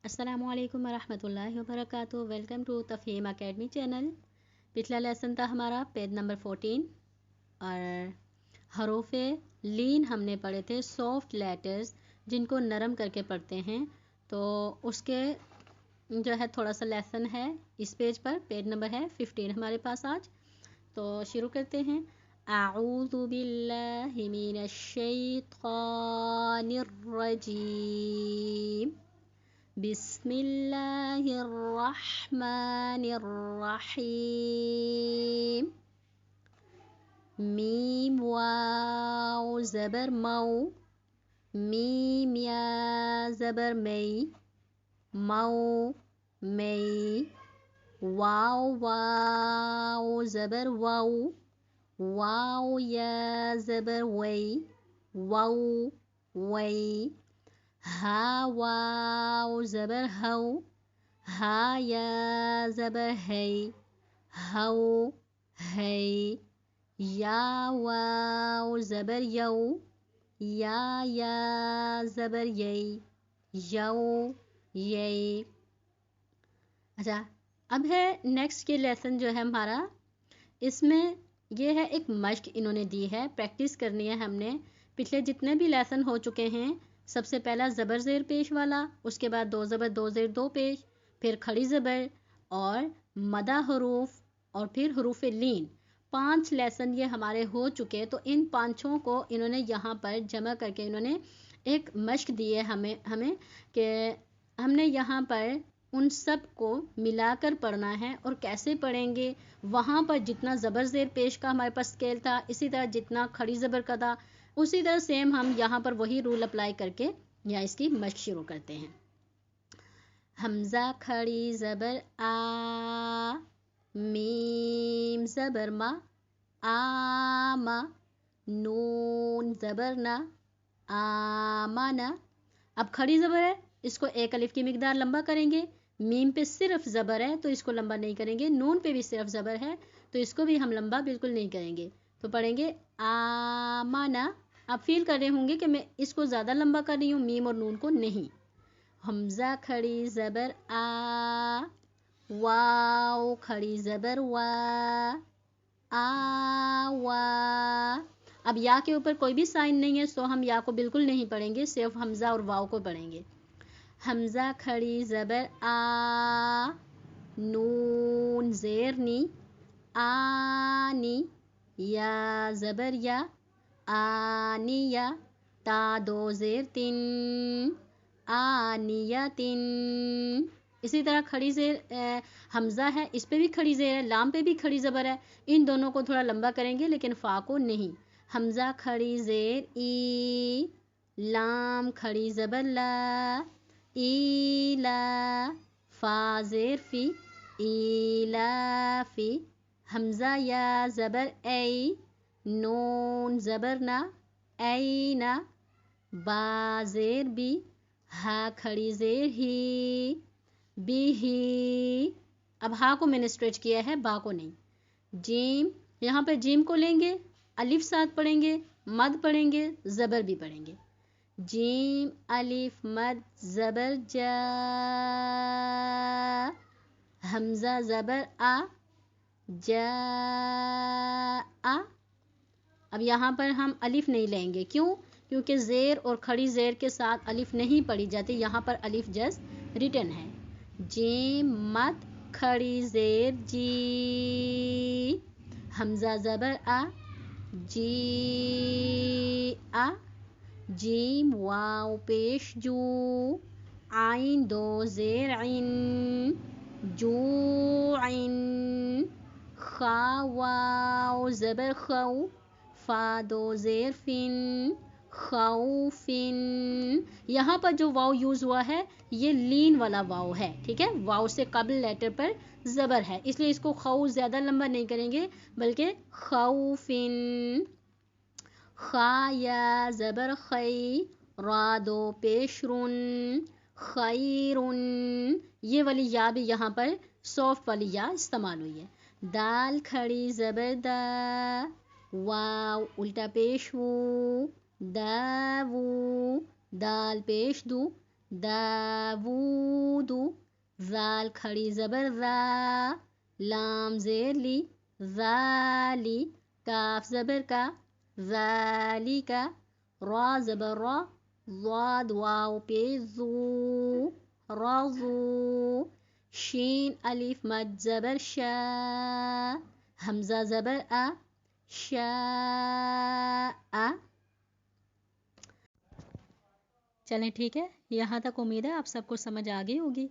अस्सलामुअलैकुम वरहमतुल्लाहि वबरकातुहू। Welcome to Tafheem academy channel. पिछला लेसन था हमारा पेज नंबर 14 और हरूफ लीन हमने पढ़े थे, सॉफ्ट लेटर्स जिनको नरम करके पढ़ते हैं। तो उसके जो है थोड़ा सा लेसन है इस पेज पर, पेज नंबर है 15 हमारे पास आज। तो शुरू करते हैं। अऊज़ु बिल्लाहि मिनश शैतानिर रजीम, बिस्मिल्लाहिर्रहमानिर्रहीम। मीम वाव ज़बर मऊ, मीम या ज़बर मई, मऊ मई। वाव वाव ज़बर वाऊ, वाव या ज़बर वई, वाऊ वई। हा वाव ज़बर हऊ, हा या ज़बर है, हऊ है। या वाव ज़बर यऊ, या ज़बर यई, यऊ यई। अच्छा, अब है नेक्स्ट के लेसन जो है हमारा, इसमें ये है एक मश्क इन्होंने दी है, प्रैक्टिस करनी है हमने। पिछले जितने भी लेसन हो चुके हैं, सबसे पहला ज़बर ज़ेर पेश वाला, उसके बाद दो ज़बर दो ज़ेर दो पेश, फिर खड़ी ज़बर और मदा हरूफ और फिर हरूफ लीन। 5 लेसन ये हमारे हो चुके। तो इन पांचों को इन्होंने यहाँ पर जमा करके इन्होंने एक मश्क दी है हमें कि हमने यहाँ पर उन सब को मिलाकर पढ़ना है। और कैसे पढ़ेंगे, वहाँ पर जितना ज़बर ज़ेर पेश का हमारे पास स्केल था, इसी तरह जितना खड़ी ज़बर का था, उसी तरह सेम हम यहाँ पर वही रूल अप्लाई करके या इसकी मश्क शुरू करते हैं। हमज़ा खड़ी ज़बर आ, मीम ज़बर मा, आमा। नून ज़बर ना, आमाना। अब खड़ी ज़बर है, इसको एक अलिफ की मिकदार लंबा करेंगे। मीम पे सिर्फ ज़बर है तो इसको लंबा नहीं करेंगे। नून पे भी सिर्फ ज़बर है तो इसको भी हम लंबा बिल्कुल नहीं करेंगे। तो पढ़ेंगे आमाना। आप फील कर रहे होंगे कि मैं इसको ज़्यादा लंबा कर रही हूँ, मीम और नून को नहीं। हमज़ा खड़ी ज़बर आ, वाव खड़ी ज़बर वा, आवा। अब या के ऊपर कोई भी साइन नहीं है, सो हम या को बिल्कुल नहीं पढ़ेंगे, सिर्फ हमज़ा और वाव को पढ़ेंगे। हमज़ा खड़ी ज़बर आ, नून ज़ेर नी, आनी। या ज़बर या, आनिया। ता दो ज़ेर तिन, आनिया तिन। इसी तरह खड़ी ज़ेर हमज़ा है, इस पे भी खड़ी ज़ेर है, लाम पे भी खड़ी ज़बर है। इन दोनों को थोड़ा लंबा करेंगे लेकिन फ़ा को नहीं। हमज़ा खड़ी ज़ेर ई, लाम खड़ी ज़बर ला, ईला। फ़ा ज़ेर फ़ी, ईलाफ़ी। हमज़ा या ज़बर ऐ, नून ज़बर ना, ऐना। बा ज़ेर बी, हा खड़ी ज़ेर ही, बिही। अब हा को मैंने स्ट्रेच किया है, बा को नहीं। जीम, यहाँ पर जीम को लेंगे, अलिफ साथ पढ़ेंगे, मद पढ़ेंगे, ज़बर भी पढ़ेंगे। जीम अलिफ मद ज़बर जा। हमज़ा ज़बर आ, जा आ। अब यहाँ पर हम अलिफ नहीं लेंगे, क्यों? क्योंकि ज़ेर और खड़ी ज़ेर के साथ अलिफ नहीं पढ़ी जाती, यहाँ पर अलिफ जस्ट रिटन है। जीम मद खड़ी ज़ेर जी, हमज़ा ज़बर आ, जी आ। जीम वाव पेश जू, आइन दो ज़ेर इन, जू इन। खा वाव ज़बर खऊ, फ़ा दो ज़ेर फिन, खौफिन। यहाँ पर जो वाव यूज़ हुआ है ये लीन वाला वाव है, ठीक है। वाव से कबल लेटर पर ज़बर है, इसलिए इसको खऊ ज़्यादा लंबा नहीं करेंगे बल्कि खौफिन। खा या ज़बर खई, रा दो पेश रुन, खैरुन। ये वाली या भी यहाँ पर सॉफ्ट वाली या इस्तेमाल हुई है। दाल खड़ी ज़बर दा, वाव उल्टा पेश वू, दावू। दाल पेश दू, दावूद। زال کھڑی زبر زا، لام زیر لی ذالی، کاف زبر کا ذالی کا، را زبر را، ضاد واو پیش زو، رازو، شین الف مد زبر شا، حمزہ زبر آ، شاء۔ چلیں ٹھیک ہے، یہاں تک امید ہے آپ سب کو سمجھ آ گئی ہوگی،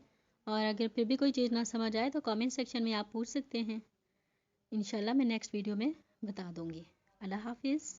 اور اگر پھر بھی کوئی چیز نہ سمجھ آئے تو کامنٹ سیکشن میں آپ پوچھ سکتے ہیں، انشاءاللہ میں نیکسٹ ویڈیو میں بتا دوں گی۔ اللہ حافظ۔